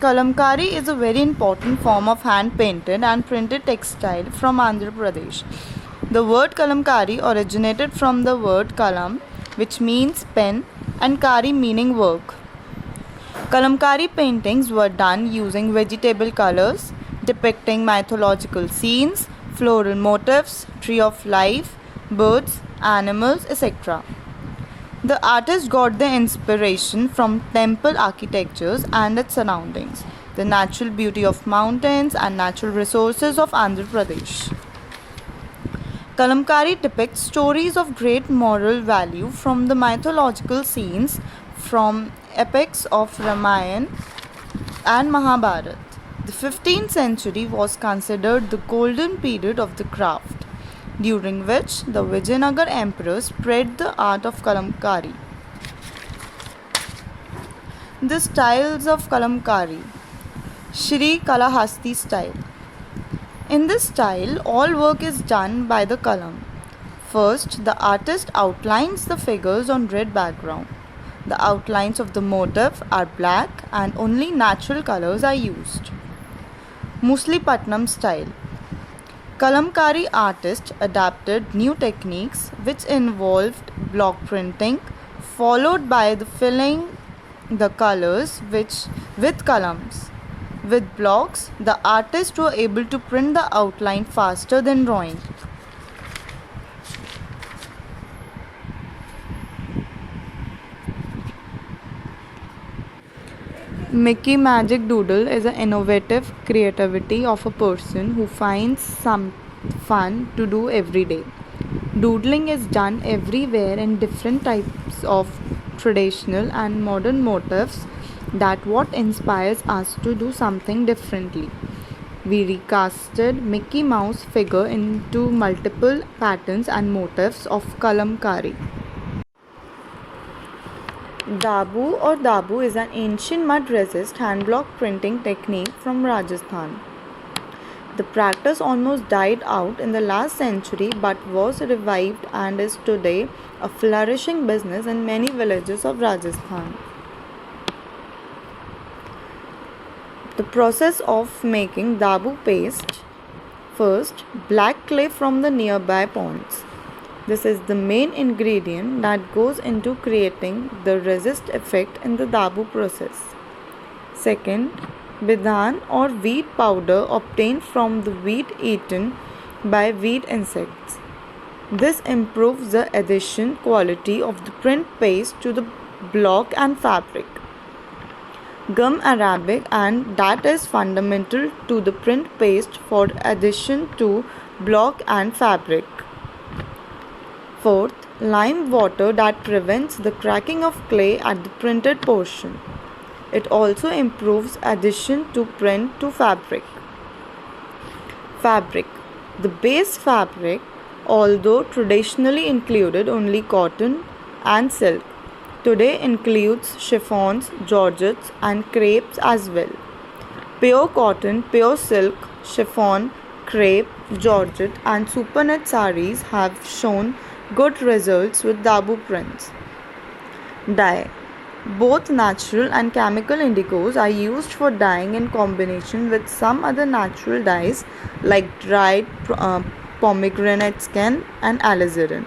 Kalamkari is a very important form of hand painted and printed textile from Andhra Pradesh. The word Kalamkari originated from the word kalam, which means pen, and kari meaning work. Kalamkari paintings were done using vegetable colors, depicting mythological scenes, floral motifs, tree of life, birds, animals, etc. The artist got their inspiration from temple architectures and its surroundings, the natural beauty of mountains and natural resources of Andhra Pradesh. Kalamkari depicts stories of great moral value from the mythological scenes from epics of Ramayana and Mahabharata. The 15th century was considered the golden period of the craft, during which the Vijayanagar emperor spread the art of Kalamkari. The styles of Kalamkari. Shri Kalahasti style. In this style, all work is done by the kalam. First, the artist outlines the figures on red background. The outlines of the motif are black and only natural colors are used. Muslipatnam style. Kalamkari artists adapted new techniques which involved block printing, followed by the filling the colors with columns. With blocks, the artists were able to print the outline faster than drawing. Mickey Magic Doodle is an innovative creativity of a person who finds some fun to do every day. Doodling is done everywhere in different types of traditional and modern motifs that what inspires us to do something differently. We recasted Mickey Mouse figure into multiple patterns and motifs of Kalamkari. Dabu is an ancient mud resist hand block printing technique from Rajasthan. The practice almost died out in the last century but was revived and is today a flourishing business in many villages of Rajasthan. The process of making Dabu paste. First, black clay from the nearby ponds. This is the main ingredient that goes into creating the resist effect in the Dabu process. Second, Bidhan or wheat powder obtained from the wheat eaten by wheat insects. This improves the adhesion quality of the print paste to the block and fabric. Gum arabic, and that is fundamental to the print paste for addition to block and fabric. Fourth, lime water that prevents the cracking of clay at the printed portion. It also improves addition to print to fabric. Fabric. The base fabric, although traditionally included only cotton and silk, today includes chiffons, georgettes and crepes as well. Pure cotton, pure silk, chiffon, crepe, georgette and supernet sarees have shown good results with Dabu prints. Dye. Both natural and chemical indigos are used for dyeing in combination with some other natural dyes like dried pomegranate skin and alizarin.